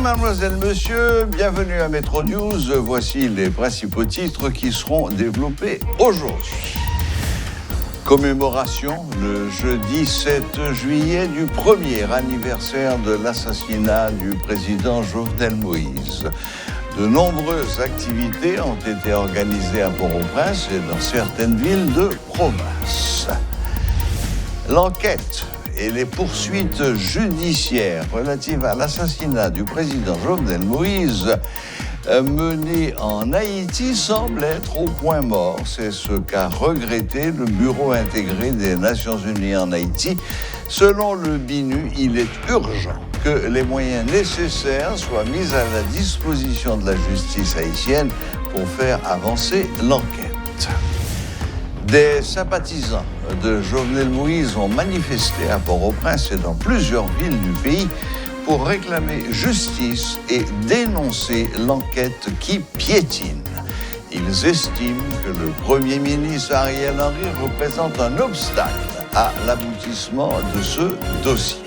mademoiselles, messieurs, bienvenue à Métro News. Voici les principaux titres qui seront développés aujourd'hui. Commémoration le jeudi 7 juillet du premier anniversaire de l'assassinat du président Jovenel Moïse. De nombreuses activités ont été organisées à Port-au-Prince et dans certaines villes de province. L'enquête et les poursuites judiciaires relatives à l'assassinat du président Jovenel Moïse menées en Haïti semblent être au point mort. C'est ce qu'a regretté le Bureau intégré des Nations Unies en Haïti. Selon le BINU, il est urgent que les moyens nécessaires soient mis à la disposition de la justice haïtienne pour faire avancer l'enquête. Des sympathisants de Jovenel Moïse ont manifesté à Port-au-Prince et dans plusieurs villes du pays pour réclamer justice et dénoncer l'enquête qui piétine. Ils estiment que le Premier ministre Ariel Henry représente un obstacle à l'aboutissement de ce dossier.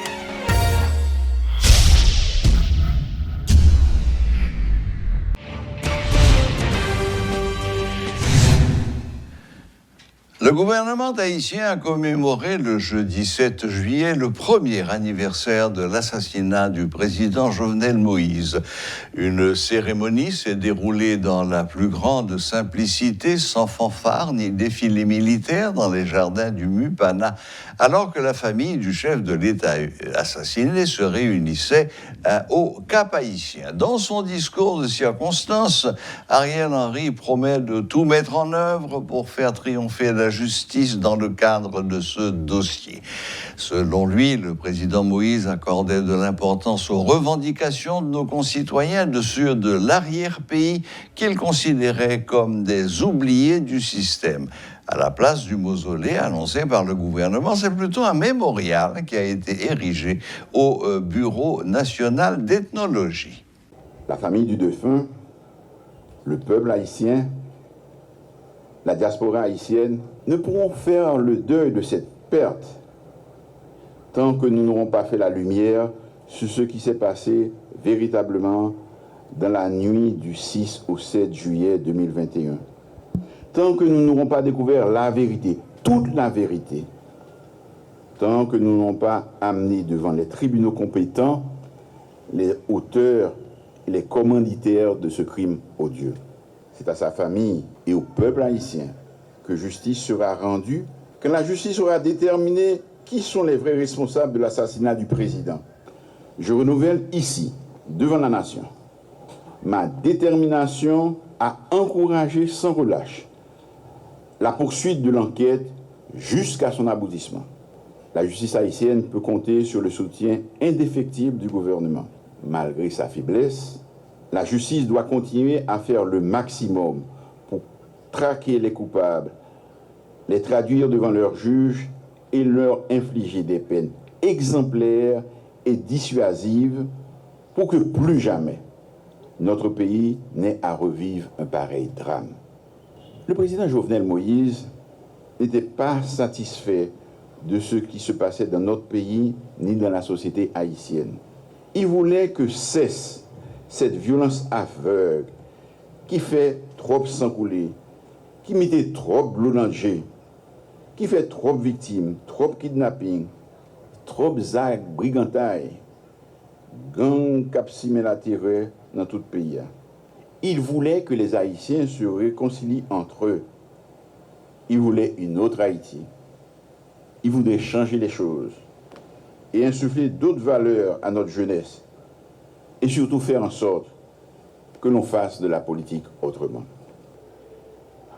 Le gouvernement haïtien a commémoré le jeudi 7 juillet le premier anniversaire de l'assassinat du président Jovenel Moïse. Une cérémonie s'est déroulée dans la plus grande simplicité, sans fanfare ni défilé militaire dans les jardins du Mupana, alors que la famille du chef de l'État assassiné se réunissait au Cap Haïtien. Dans son discours de circonstance, Ariel Henry promet de tout mettre en œuvre pour faire triompher la justice dans le cadre de ce dossier. Selon lui, le président Moïse accordait de l'importance aux revendications de nos concitoyens de ceux de l'arrière-pays qu'il considérait comme des oubliés du système. À la place du mausolée annoncé par le gouvernement, c'est plutôt un mémorial qui a été érigé au Bureau national d'ethnologie. La famille du défunt, le peuple haïtien, la diaspora haïtienne ne pourront faire le deuil de cette perte tant que nous n'aurons pas fait la lumière sur ce qui s'est passé véritablement dans la nuit du 6 au 7 juillet 2021. Tant que nous n'aurons pas découvert la vérité, toute la vérité, tant que nous n'aurons pas amené devant les tribunaux compétents les auteurs et les commanditaires de ce crime odieux. C'est à sa famille et au peuple haïtien que justice sera rendue, quand la justice aura déterminé qui sont les vrais responsables de l'assassinat du président. Je renouvelle ici, devant la nation, ma détermination à encourager sans relâche la poursuite de l'enquête jusqu'à son aboutissement. La justice haïtienne peut compter sur le soutien indéfectible du gouvernement. Malgré sa faiblesse, la justice doit continuer à faire le maximum pour traquer les coupables, les traduire devant leurs juges et leur infliger des peines exemplaires et dissuasives pour que plus jamais notre pays n'ait à revivre un pareil drame. Le président Jovenel Moïse n'était pas satisfait de ce qui se passait dans notre pays ni dans la société haïtienne. Il voulait que cesse cette violence aveugle qui fait trop sang couler, qui mettait trop de l'eau dans le jeu, qui fait trop de victimes, trop de kidnapping, trop d'actes brigantailles, gang capsimé la terreur dans tout le pays. Il voulait que les Haïtiens se réconcilient entre eux. Il voulait une autre Haïti. Il voulait changer les choses et insuffler d'autres valeurs à notre jeunesse et surtout faire en sorte que l'on fasse de la politique autrement.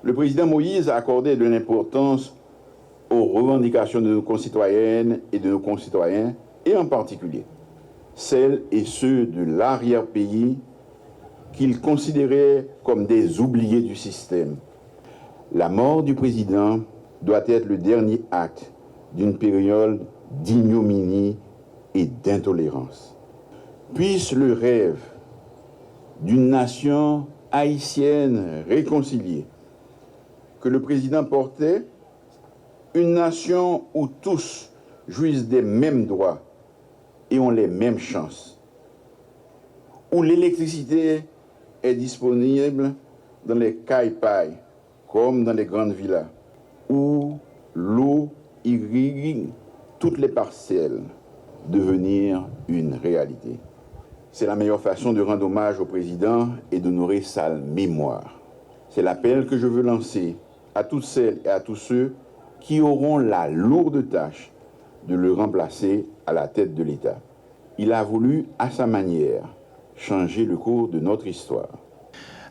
Le président Moïse a accordé de l'importance aux revendications de nos concitoyennes et de nos concitoyens, et en particulier celles et ceux de l'arrière-pays qu'il considérait comme des oubliés du système. La mort du président doit être le dernier acte d'une période d'ignominie et d'intolérance. Puisse le rêve d'une nation haïtienne réconciliée que le président portait, une nation où tous jouissent des mêmes droits et ont les mêmes chances, où l'électricité est disponible dans les cailles-pailles, comme dans les grandes villas, où l'eau irrigue toutes les parcelles, devenir une réalité. C'est la meilleure façon de rendre hommage au président et d'honorer sa mémoire. C'est l'appel que je veux lancer à toutes celles et à tous ceux qui auront la lourde tâche de le remplacer à la tête de l'État. Il a voulu, à sa manière, changer le cours de notre histoire.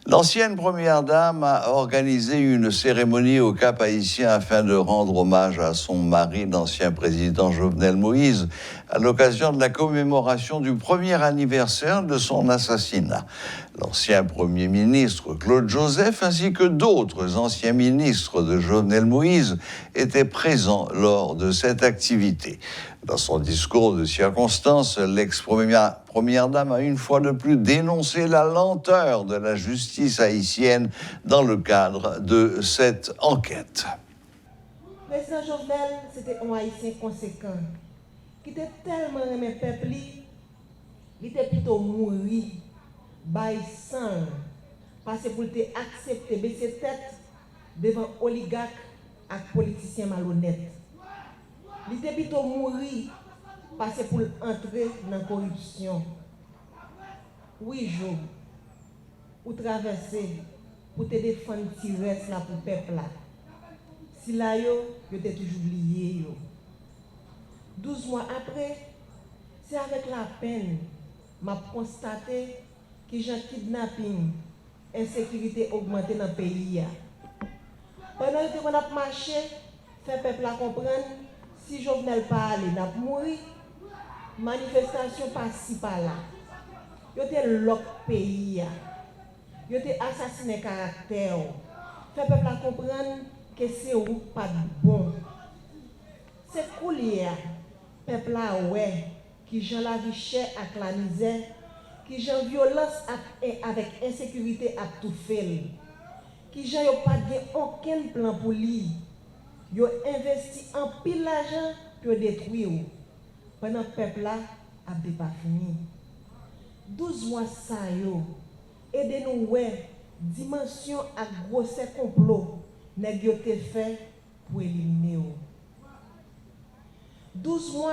L'ancienne première dame a organisé une cérémonie au Cap Haïtien afin de rendre hommage à son mari, l'ancien président Jovenel Moïse, à l'occasion de la commémoration du premier anniversaire de son assassinat. L'ancien Premier ministre Claude Joseph ainsi que d'autres anciens ministres de Jovenel Moïse étaient présents lors de cette activité. Dans son discours de circonstance, l'ex-première dame a une fois de plus dénoncé la lenteur de la justice haïtienne dans le cadre de cette enquête. Le président Jovenel, c'était un Haïtien conséquent, qui était tellement aimé peuple, il était plutôt mouru, bail sang, parce que pour accepter baisser tête devant oligarques et politiciens malhonnêtes. Il était plutôt mourir parce que pour entrer dans la corruption. Oui, Joe, ou traverser pour te défendre qui reste là pour le peuple là. Si là, yo t'es toujours lié. 12 mois après, c'est avec la peine m'a constaté que j'ai kidnapping, insécurité augmentée dans le pays. Pendant que on a marché, fait peuple à comprendre. Si Jovenel pas aller, n'a mourir. Manifestation par-ci par-là. Yo te l'autre pays. Yo te assassiné caractère. Fait peuple à comprendre que c'est ou pas bon. C'est cool hier. Peuple là ouais qui j'en la vie chère avec la misère, qui j'en violence avec insécurité à tout fait. Qui j'en yo pas de aucun plan pour lui. Yo investi en pile d'argent pour détruire. Pendant que le peuple là a pas fini. 12 mois ça yo. Aidez-nous ouais dimension à grosse complot nèg yo te fait pour éliminer. 12 mois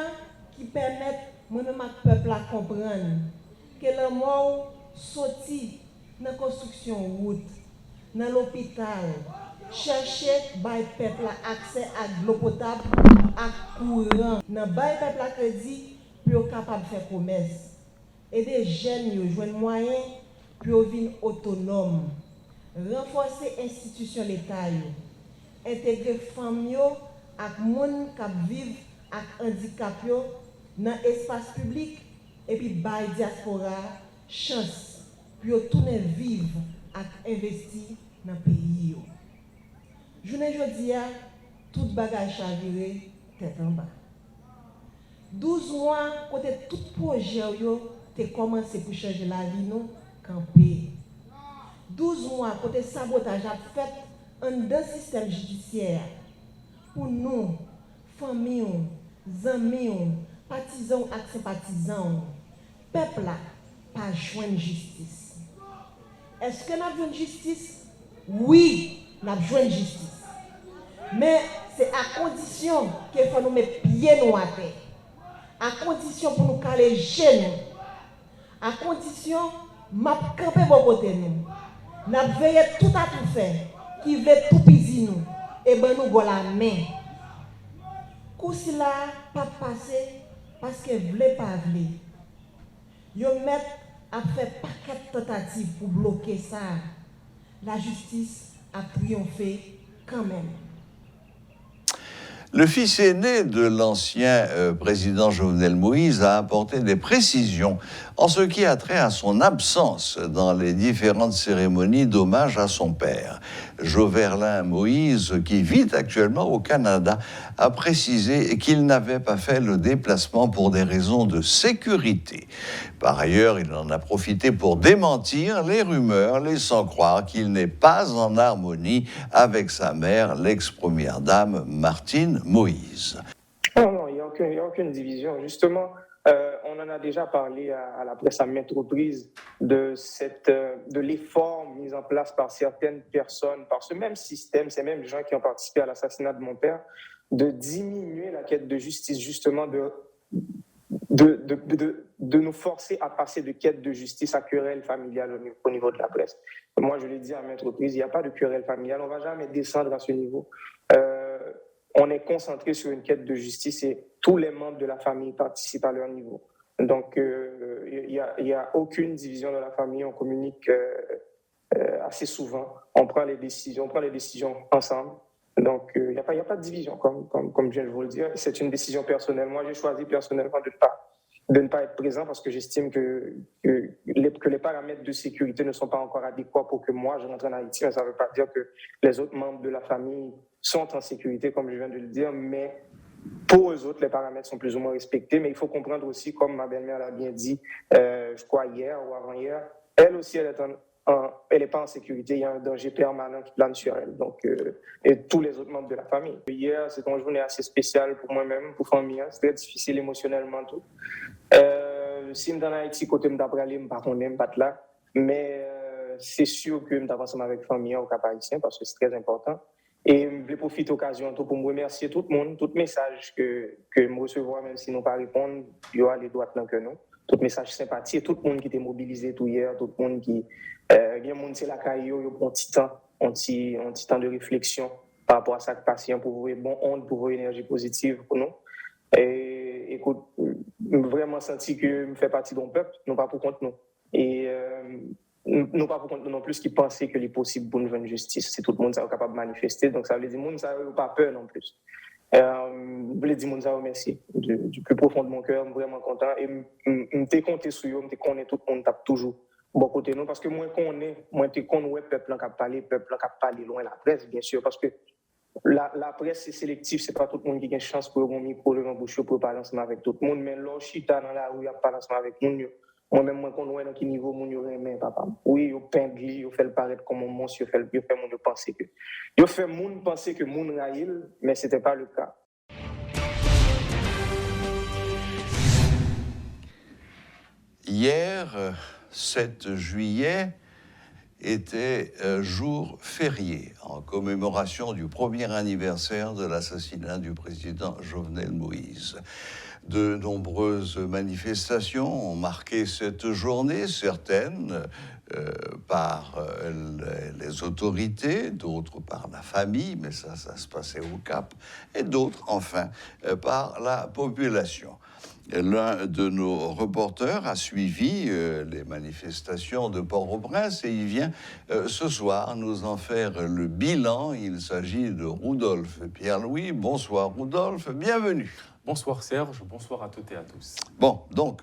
qui permettent moi-même à peuple à comprendre que le mort sorti dans la construction route, dans l'hôpital, chercher bail peuple accès à l'eau potable, à courant, dans bail peuple à crédit pour capable de faire commerce. Et des jeunes yo joindre moyen pour devenir autonome, renforcer institution l'État, intégrer femmes yo ak moun k'ap vivre ak handicap yo dans l'espace public et puis bail diaspora chance pour tourner vivre ak investir dans le pays yo. Journée jodi a tout bagage chaviré tête en bas. 12 mois côté tout projet yo te commencé pour changer la vie nous camper. 12 mois côté sabotage a fait un dans système judiciaire pour nous famille, amis, partisans et sympathisants, peuple là pas joindre justice. Est-ce que nous avons justice? Oui, nous avons joindre justice. Mais c'est à condition qu'il faut nous mettre pieds nous à terre. À condition pour nous caler genoux. À condition m'a camper bon côté nous. N'a veillé tout à tout faire qui veut tout piser nous et ben nous go la main. Kousi la pas passer parce que vle pas vle. Yo met a fait paquet de tentatives pour bloquer ça. La justice a triomphé quand même. Le fils aîné de l'ancien président Jovenel Moïse a apporté des précisions en ce qui a trait à son absence dans les différentes cérémonies d'hommage à son père. Jovenel Moïse, qui vit actuellement au Canada, a précisé qu'il n'avait pas fait le déplacement pour des raisons de sécurité. Par ailleurs, il en a profité pour démentir les rumeurs, laissant croire qu'il n'est pas en harmonie avec sa mère, l'ex-première dame Martine Moïse. Non, il n'y a aucune division. Justement, On en a déjà parlé à la presse à maintes reprises de l'effort mis en place par certaines personnes, par ce même système, ces mêmes gens qui ont participé à l'assassinat de mon père, de diminuer la quête de justice, justement de nous forcer à passer de quête de justice à querelle familiale au niveau de la presse. Moi, je l'ai dit à maintes reprises, il n'y a pas de querelle familiale, on ne va jamais descendre à ce niveau. On est concentré sur une quête de justice et tous les membres de la famille participent à leur niveau. Donc, il n'y a aucune division dans la famille, on communique assez souvent, on prend les décisions ensemble. Donc, il n'y a pas de division, comme je viens de vous le dire. C'est une décision personnelle. Moi, j'ai choisi personnellement de ne pas être présent parce que j'estime que les paramètres de sécurité ne sont pas encore adéquats pour que moi, je rentre en Haïti. Mais ça ne veut pas dire que les autres membres de la famille sont en sécurité, comme je viens de le dire, mais pour eux autres, les paramètres sont plus ou moins respectés. Mais il faut comprendre aussi, comme ma belle-mère l'a bien dit, je crois hier ou avant-hier, elle aussi, elle n'est pas en sécurité, il y a un danger permanent qui plane sur elle, donc, et tous les autres membres de la famille. Hier, c'est une journée assez spéciale pour moi-même, pour la famille, c'est très difficile émotionnellement tout. Si je suis en Haïti, côté je suis allé, je ne suis pas là, mais c'est sûr que je suis ensemble avec la famille au Cap haïtien parce que c'est très important. Et je vais profiter de l'occasion pour me remercier tout le monde, tout message que je reçois, même si nous ne pas répondre, il y aura les droits que nous. Tout message sympathie, tout le monde qui était mobilisé tout hier, tout le monde qui bien monté la caillou, il prend un petit temps de réflexion par rapport à ça qui passe pour vous bon onde, pour vos énergie positive pour nous. Et écoute, vraiment senti que je fais partie d'un peuple, non pas pour contre nous. Et non pas pour contre nous non plus qui pensaient que les possible pour nous faire une justice, c'est tout le monde qui est capable de manifester, donc ça veut dire que le monde n'a pas peur non plus. Je voulais dire que merci du plus profond de mon cœur, je suis vraiment content et je suis content sur eux, je connais tout le monde tape toujours bon côté nous parce que moi je connais le peuple qui parle loin la presse bien sûr parce que la presse c'est sélectif, c'est pas tout le monde qui a une chance pour un micro le bouche pour parler ensemble avec tout le monde mais là chita dans la rue il parle ensemble avec monde moi-même moi connais dans quel niveau mon yo remet papa oui yo pingli yo fait le paraître comme un monstre yo fait monde penser que monde raïl mais c'était pas le cas. Hier, 7 juillet, était jour férié en commémoration du premier anniversaire de l'assassinat du président Jovenel Moïse. De nombreuses manifestations ont marqué cette journée, certaines par les autorités, d'autres par la famille, mais ça se passait au Cap, et d'autres, enfin, par la population. L'un de nos reporters a suivi les manifestations de Port-au-Prince et il vient ce soir nous en faire le bilan. Il s'agit de Rudolph Pierre-Louis. Bonsoir Rudolph, bienvenue. Bonsoir Serge, bonsoir à toutes et à tous. Bon, donc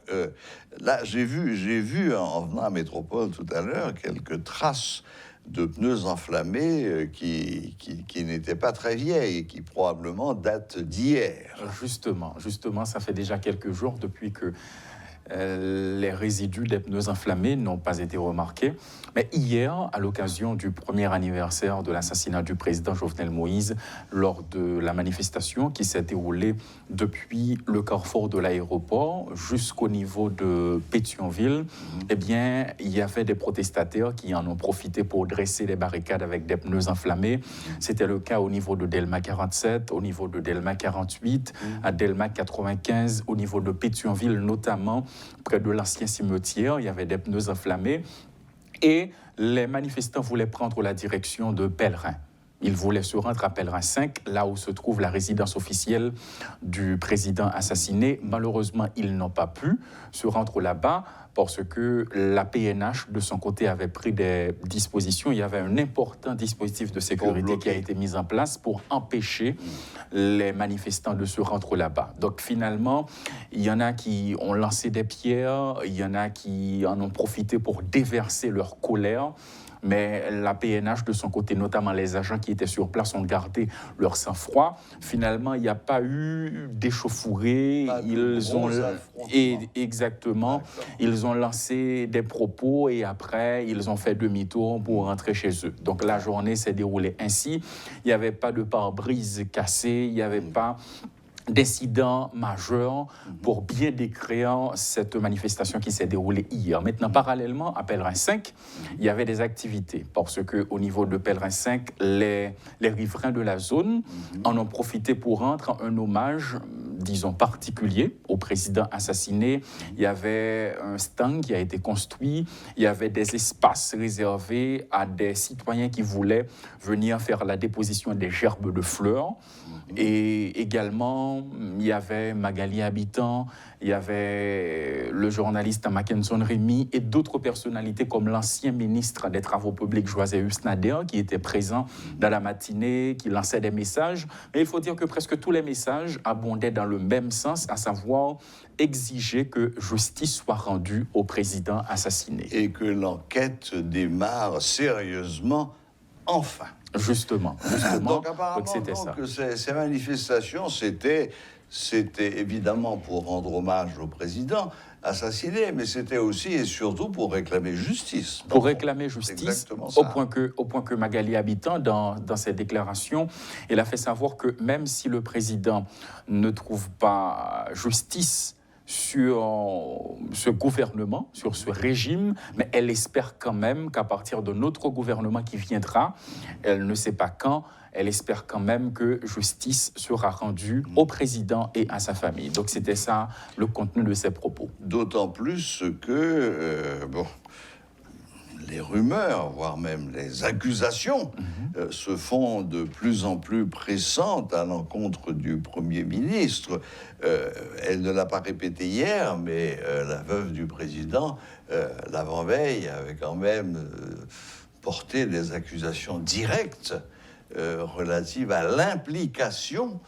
là j'ai vu en venant à Métropole tout à l'heure quelques traces de pneus enflammés qui n'étaient pas très vieilles et qui probablement datent d'hier. Justement, ça fait déjà quelques jours depuis que les résidus des pneus enflammés n'ont pas été remarqués. Mais hier, à l'occasion du premier anniversaire de l'assassinat du président Jovenel Moïse, lors de la manifestation qui s'est déroulée depuis le carrefour de l'aéroport jusqu'au niveau de Pétionville, eh bien, il y avait des protestataires qui en ont profité pour dresser des barricades avec des pneus enflammés. C'était le cas au niveau de Delma 47, au niveau de Delma 48, à Delma 95, au niveau de Pétionville notamment, près de l'ancien cimetière, il y avait des pneus enflammés et les manifestants voulaient prendre la direction de Pellerin. Ils voulaient se rendre à Pellerin 5, là où se trouve la résidence officielle du président assassiné. Malheureusement, ils n'ont pas pu se rendre là-bas parce que la PNH, de son côté, avait pris des dispositions. Il y avait un important dispositif de sécurité qui a été mis en place pour empêcher les manifestants de se rendre là-bas. Donc finalement, il y en a qui ont lancé des pierres, il y en a qui en ont profité pour déverser leur colère. Mais la PNH, de son côté, notamment les agents qui étaient sur place, ont gardé leur sang-froid. Finalement, il n'y a pas eu d'échauffourée. Exactement. Ils ont lancé des propos et après, ils ont fait demi-tour pour rentrer chez eux. Donc la journée s'est déroulée ainsi. Il n'y avait pas de pare-brise cassé, il n'y avait pas d'incidents majeurs pour bien décrire cette manifestation qui s'est déroulée hier. Maintenant, parallèlement, à Pèlerin 5, il y avait des activités parce qu'au niveau de Pèlerin 5, les riverains de la zone en ont profité pour rendre un hommage, disons, particulier au président assassiné. Il y avait un stand qui a été construit, il y avait des espaces réservés à des citoyens qui voulaient venir faire la déposition des gerbes de fleurs. Et également, il y avait Magali Habitant, il y avait le journaliste Mackenson Rémy et d'autres personnalités comme l'ancien ministre des Travaux publics Joséus Nader qui était présent dans la matinée, qui lançait des messages. Mais il faut dire que presque tous les messages abondaient dans le même sens, à savoir exiger que justice soit rendue au président assassiné. Et que l'enquête démarre sérieusement, enfin. Justement. Donc apparemment, c'était ça. Ces manifestations, c'était évidemment pour rendre hommage au président assassiné, mais c'était aussi et surtout pour réclamer justice. Pour réclamer justice, au point que Magali Habitant, dans ses déclarations, elle a fait savoir que même si le président ne trouve pas justice sur ce gouvernement, sur ce régime, mais elle espère quand même qu'à partir de notre gouvernement qui viendra, elle ne sait pas quand, elle espère quand même que justice sera rendue au président et à sa famille. Donc c'était ça le contenu de ses propos. D'autant plus que, les rumeurs, voire même les accusations, se font de plus en plus pressantes à l'encontre du Premier ministre. Elle ne l'a pas répété hier, mais la veuve du président, l'avant-veille, avait quand même porté des accusations directes relatives à l'implication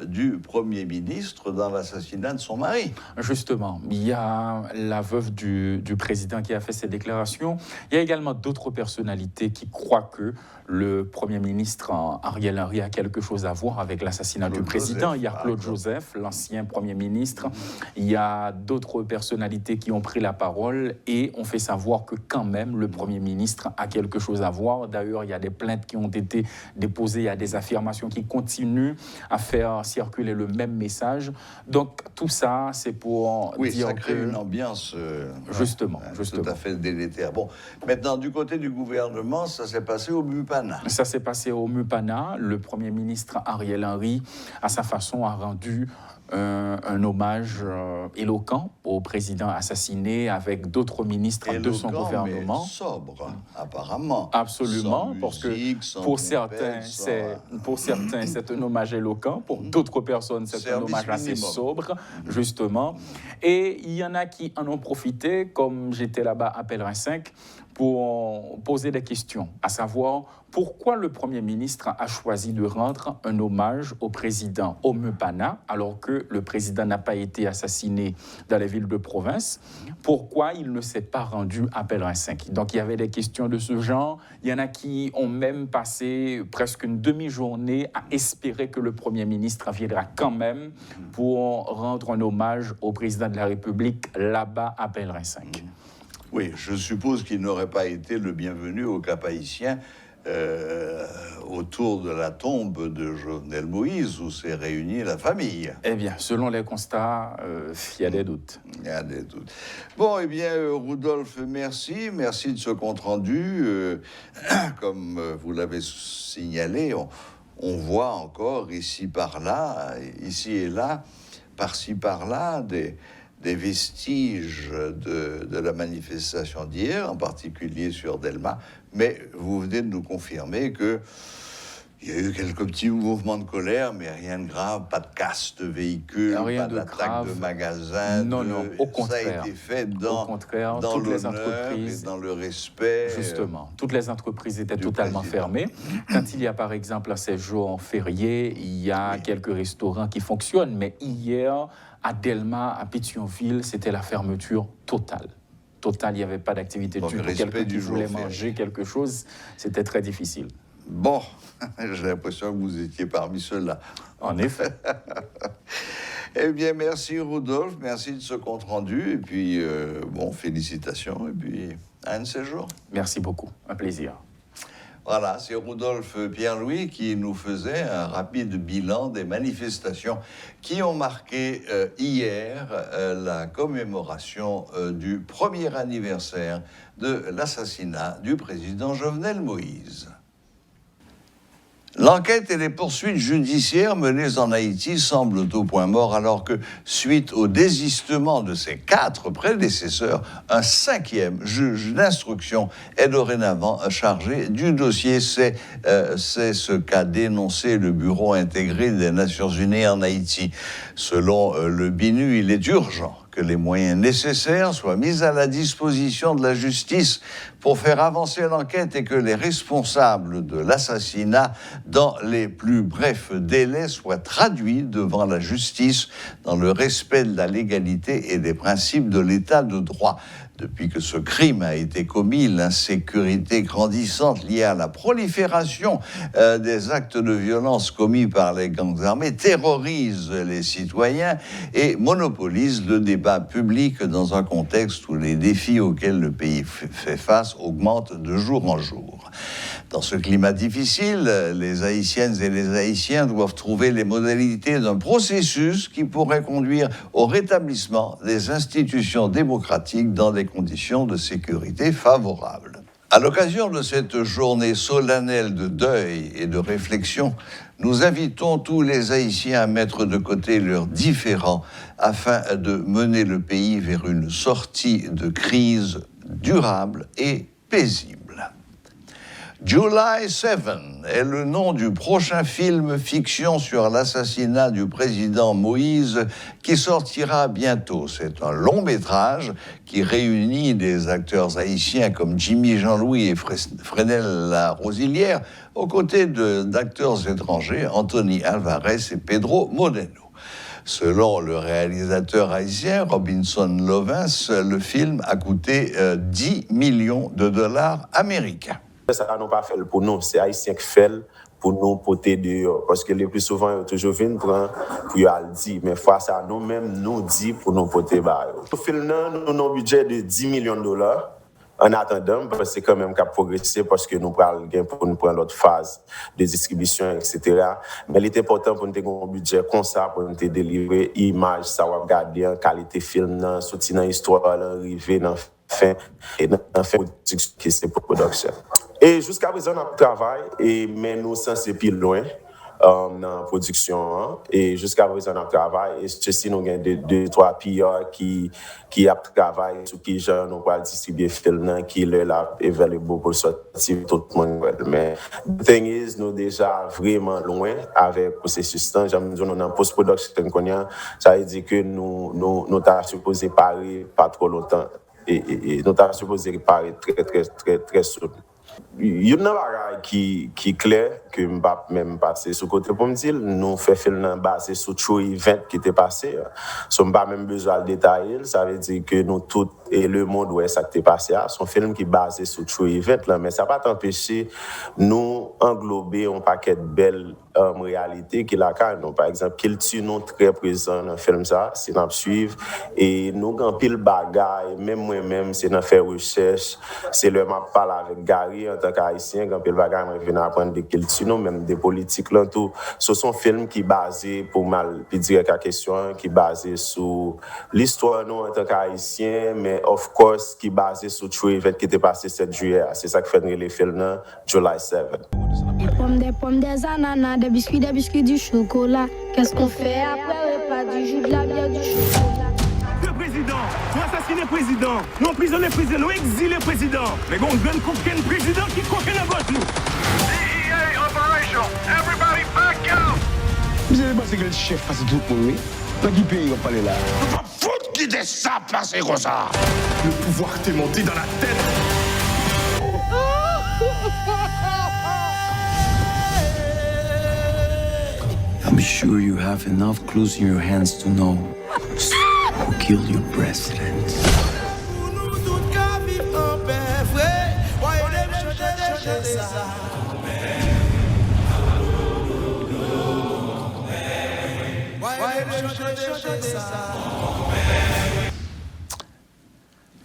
du Premier ministre dans l'assassinat de son mari. Justement, il y a la veuve du président qui a fait ces déclarations. Il y a également d'autres personnalités qui croient que le Premier ministre Ariel Henry a quelque chose à voir avec l'assassinat du président. Il y a Claude Joseph, l'ancien Premier ministre. Il y a d'autres personnalités qui ont pris la parole et ont fait savoir que quand même le Premier ministre a quelque chose à voir. D'ailleurs, il y a des plaintes qui ont été déposées, il y a des affirmations qui continuent à faire circuler le même message. Donc tout ça, c'est pour dire ça crée que une ambiance justement. Tout à fait délétère. Bon, maintenant, du côté du gouvernement, ça s'est passé au Mupana. Ça s'est passé au Mupana. Le Premier ministre Ariel Henry, à sa façon, a rendu un hommage éloquent au président assassiné avec d'autres ministres de son gouvernement. Mais sobre, apparemment. Absolument, sans parce musique, que sans pour trompette, certains, c'est un hommage éloquent. Pour d'autres personnes, c'est un hommage assez sobre, justement. Et il y en a qui en ont profité, comme j'étais là-bas à Pèlerin 5, pour poser des questions, à savoir pourquoi le Premier ministre a choisi de rendre un hommage au président au Mupana, alors que le président n'a pas été assassiné dans les villes de province. Pourquoi il ne s'est pas rendu à Pèlerin 5? Donc il y avait des questions de ce genre. Il y en a qui ont même passé presque une demi-journée à espérer que le Premier ministre viendra quand même pour rendre un hommage au président de la République là-bas à Pèlerin 5. Oui, je suppose qu'il n'aurait pas été le bienvenu au Cap Haïtien autour de la tombe de Jovenel Moïse où s'est réunie la famille. Eh bien, selon les constats, il y a des doutes. Il y a des doutes. Bon, eh bien, Rudolf, merci. Merci de ce compte-rendu. Comme vous l'avez signalé, on voit encore ici et là, par-ci, par-là, des vestiges de la manifestation d'hier, en particulier sur Delma, mais vous venez de nous confirmer qu'il y a eu quelques petits mouvements de colère, mais rien de grave, pas de casse de véhicules, pas d'attaque de magasins. Non, au contraire. Ça a été fait dans toutes les entreprises, et dans le respect. Justement, toutes les entreprises étaient totalement fermées. Quand il y a par exemple ces jours fériés, il y a quelques restaurants qui fonctionnent, mais hier, à Delma, à Pétionville, c'était la fermeture totale. Il n'y avait pas d'activité du tout. Quelqu'un qui voulait manger quelque chose, c'était très difficile. Bon, j'ai l'impression que vous étiez parmi ceux-là. En effet. Eh bien, merci Rudolf, merci de ce compte-rendu, et puis, félicitations, et puis, à un de ces jours. Merci beaucoup, un plaisir. Voilà, c'est Rudolf Pierre-Louis qui nous faisait un rapide bilan des manifestations qui ont marqué hier la commémoration du premier anniversaire de l'assassinat du président Jovenel Moïse. L'enquête et les poursuites judiciaires menées en Haïti semblent au point mort alors que, suite au désistement de ses 4 prédécesseurs, un 5e juge d'instruction est dorénavant chargé du dossier. C'est ce qu'a dénoncé le Bureau intégré des Nations Unies en Haïti. Selon le BINU, il est urgent que les moyens nécessaires soient mis à la disposition de la justice pour faire avancer l'enquête et que les responsables de l'assassinat, dans les plus brefs délais, soient traduits devant la justice dans le respect de la légalité et des principes de l'état de droit. Depuis que ce crime a été commis, l'insécurité grandissante liée à la prolifération des actes de violence commis par les gangs armés terrorise les citoyens et monopolise le débat public dans un contexte où les défis auxquels le pays fait face augmentent de jour en jour. Dans ce climat difficile, les Haïtiennes et les Haïtiens doivent trouver les modalités d'un processus qui pourrait conduire au rétablissement des institutions démocratiques dans des conditions de sécurité favorables. À l'occasion de cette journée solennelle de deuil et de réflexion, nous invitons tous les Haïtiens à mettre de côté leurs différends afin de mener le pays vers une sortie de crise durable et paisible. July 7 est le nom du prochain film fiction sur l'assassinat du président Moïse qui sortira bientôt. C'est un long métrage qui réunit des acteurs haïtiens comme Jimmy Jean-Louis et Fresnel La Rosilière aux côtés d'acteurs étrangers Anthony Alvarez et Pedro Modeno. Selon le réalisateur haïtien Robinson Lovins, le film a coûté 10 millions de dollars américains. Ça n'a pas fait pour nous, c'est Haïtien qui fait pour nous porter dehors. Parce que le plus souvent, ils toujours viennent pour le dire. Mais face à nous-mêmes, nous dit pour nous porter bas. Nous faisons un budget de 10 millions de dollars en attendant, parce que c'est quand même qu'à progresser parce que nous parlons pour nous prendre l'autre phase de distribution, etc. Mais il est important pour nous avoir un budget comme ça, pour nous délivrer image, ça va garder en qualité film, sortir dans l'histoire, arriver dans fin et dans fin production qui c'est pour production. Et jusqu'à présent, on travaille, mais nous sommes plus loin dans la production. Et jusqu'à présent, on travaille. Et ceci, nous avons 2-3 PR qui travaillent sur qui genre nous va distribuer le film, qui est là, available pour sortir tout le monde. Mais the thing is, nous déjà vraiment loin avec le processus. J'aime dire, nous en post-production, ça veut dire que nous sommes supposés parer pas trop longtemps. Et nous sommes supposés parer très souvent. Il y a une chose qui est claire que je ne vais pas même passer sur le côté pour me dire. Nous faisons film basé sur le event qui était passé. Nous n'avons pas même besoin de détailler. Ça veut dire que nous tous et le monde où ça qui est passé. C'est un film qui est basé sur le event. Mais ça ne va pas empêcher nous englober un paquet de belles réalités qui la carne. Par exemple, qu'il tue nous très présent dans le film, c'est nous suivre. Et nous, quand pile bagaille, même moi-même, c'est dans faire recherche. C'est le m'a parler avec Gary en tant qu'haïtien, quand pile bagaille, moi, je viens apprendre des qu'il tue nous, même des politiques là, tout. Ce sont films qui basés, pour mal dire la question, qui basés sur l'histoire nous en tant qu'haïtien, mais of course, qui basé sur le event qui était passé 7 juillet. C'est ça qui fait les films, July 7. Des pommes, des ananas, des biscuits, du chocolat. Qu'est-ce qu'on fait après repas, du jus, de la bière, du chocolat? Le président, nous assassiner président, nous emprisonner président, nous exiler président. Mais on donne coquin président qui coquin à gauche nous. DEA operation, everybody back out. Vous avez passé que le chef passe tout pour lui. Dans quel pays on parle là? On va foutre qui des ça passer comme ça. Le pouvoir t'est monté dans la tête. I'm sure you have enough clues in your hands to know who killed your president.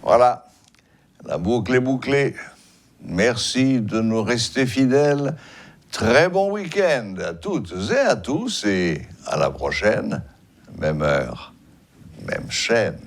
Voilà, la boucle est bouclée. Merci de nous rester fidèles. Très bon week-end à toutes et à tous et à la prochaine, même heure, même chaîne.